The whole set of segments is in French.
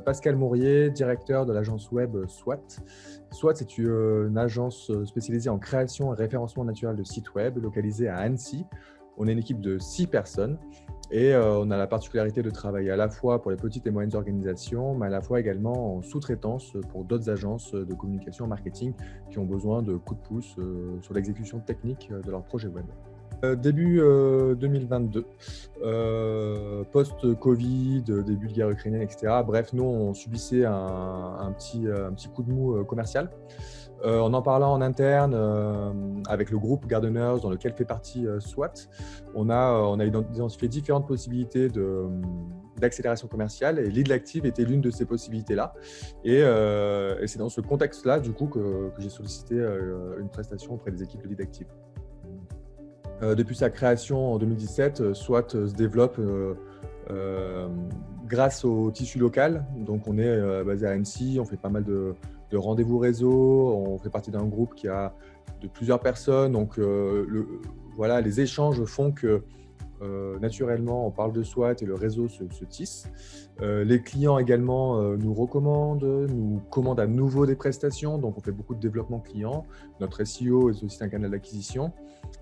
Pascal Mourier, directeur de l'agence web SWAT. SWAT, c'est une agence spécialisée en création et référencement naturel de sites web, localisée à Annecy. On est une équipe de 6 personnes et on a la particularité de travailler à la fois pour les petites et moyennes organisations, mais à la fois également en sous-traitance pour d'autres agences de communication et marketing qui ont besoin de coups de pouce sur l'exécution technique de leur projet web. Début 2022, post-Covid, début de guerre ukrainienne, etc. Bref, nous, on subissait un petit coup de mou commercial. En parlant en interne avec le groupe Gardeners dans lequel fait partie SWAT, on a identifié différentes possibilités d'accélération commerciale et Lead Active était l'une de ces possibilités-là. Et c'est dans ce contexte-là, du coup, que j'ai sollicité une prestation auprès des équipes de Lead Active. Depuis sa création en 2017, SWAT se développe grâce au tissu local. Donc, on est basé à Annecy, on fait pas mal de rendez-vous réseau, on fait partie d'un groupe qui a de plusieurs personnes. Donc, voilà, les échanges font que naturellement, on parle de SWAT et le réseau se tisse. Les clients également nous recommandent, nous commandent à nouveau des prestations. Donc, on fait beaucoup de développement client. Notre SEO est aussi un canal d'acquisition.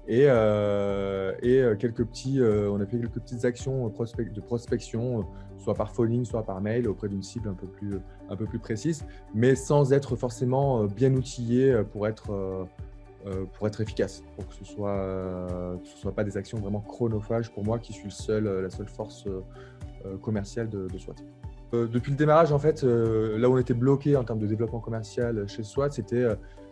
Et on a fait quelques petites actions de prospection, soit par phoning, soit par mail, auprès d'une cible un peu plus précise, mais sans être forcément bien outillé pour être efficace, pour que ce soit pas des actions vraiment chronophages pour moi qui suis la seule force commerciale de SWAT. Depuis le démarrage, en fait, là où on était bloqué en termes de développement commercial chez SWAT, c'était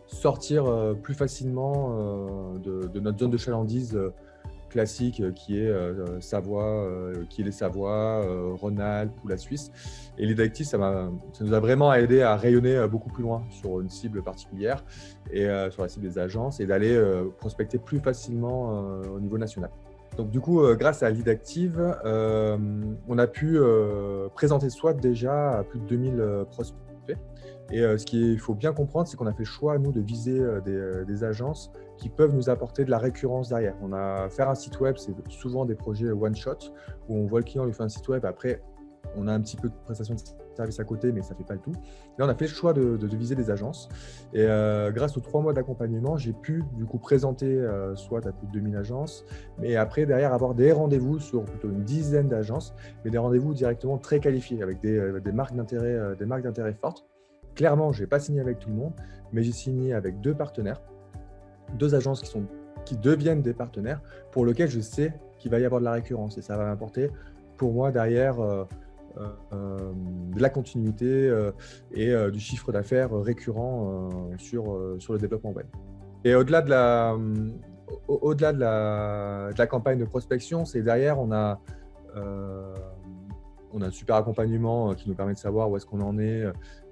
sortir plus facilement de notre zone de chalandise classique qui est Savoie, qui est les Savoies, Rhône-Alpes ou la Suisse. Et Lead Active, ça nous a vraiment aidé à rayonner beaucoup plus loin sur une cible particulière et sur la cible des agences et d'aller prospecter plus facilement au niveau national. Donc du coup, grâce à Lead Active, on a pu présenter SWAT déjà à plus de 2000 prospects. Et ce qu'il faut bien comprendre, c'est qu'on a fait le choix, nous, de viser des agences qui peuvent nous apporter de la récurrence derrière. Faire un site web, c'est souvent des projets one-shot, où on voit le client lui fait un site web, après, on a un petit peu de prestation de service à côté, mais ça ne fait pas le tout. Là, on a fait le choix de viser des agences. Et grâce aux 3 mois d'accompagnement, j'ai pu du coup présenter SWAT à plus de 2000 agences, mais après, derrière, avoir des rendez-vous sur plutôt une dizaine d'agences, mais des rendez-vous directement très qualifiés, avec des marques d'intérêt fortes. Clairement, je n'ai pas signé avec tout le monde, mais j'ai signé avec 2 partenaires, 2 agences qui deviennent des partenaires pour lesquels je sais qu'il va y avoir de la récurrence et ça va m'apporter pour moi derrière de la continuité et du chiffre d'affaires récurrent sur le développement web. Et au-delà de la campagne de prospection, c'est derrière, on a un super accompagnement qui nous permet de savoir où est-ce qu'on en est,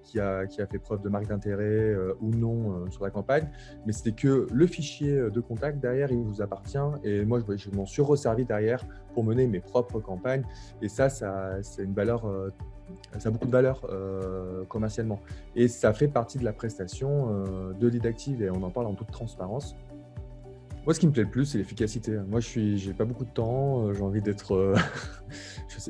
qui a fait preuve de marque d'intérêt ou non sur la campagne. Mais c'était que le fichier de contact derrière, il vous appartient. Et moi, je m'en suis resservi derrière pour mener mes propres campagnes. Et ça c'est une valeur, ça a beaucoup de valeur commercialement. Et ça fait partie de la prestation de Lead Active et on en parle en toute transparence. Moi, ce qui me plaît le plus, c'est l'efficacité. Moi, j'ai pas beaucoup de temps, j'ai envie d'être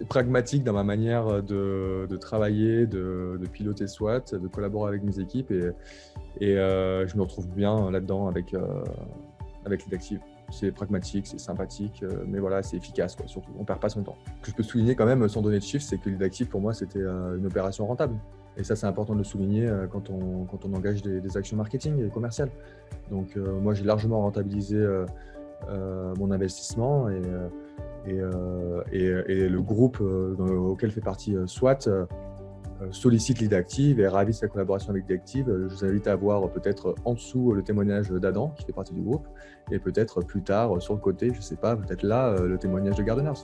pragmatique dans ma manière de travailler, de piloter SWAT, de collaborer avec mes équipes et je me retrouve bien là-dedans avec Lead Active. C'est pragmatique, c'est sympathique, mais voilà, c'est efficace, quoi, surtout. On perd pas son temps. Ce que je peux souligner quand même, sans donner de chiffres, c'est que Lead Active, pour moi, c'était une opération rentable. Et ça, c'est important de le souligner quand on engage des actions marketing et commerciales. Donc, moi, j'ai largement rentabilisé mon investissement et le groupe auquel fait partie SWAT sollicite Lead Active et est ravi de sa collaboration avec Lead Active. Je vous invite à voir peut-être en dessous le témoignage d'Adam qui fait partie du groupe et peut-être plus tard sur le côté, je ne sais pas, peut-être là le témoignage de Gardeners.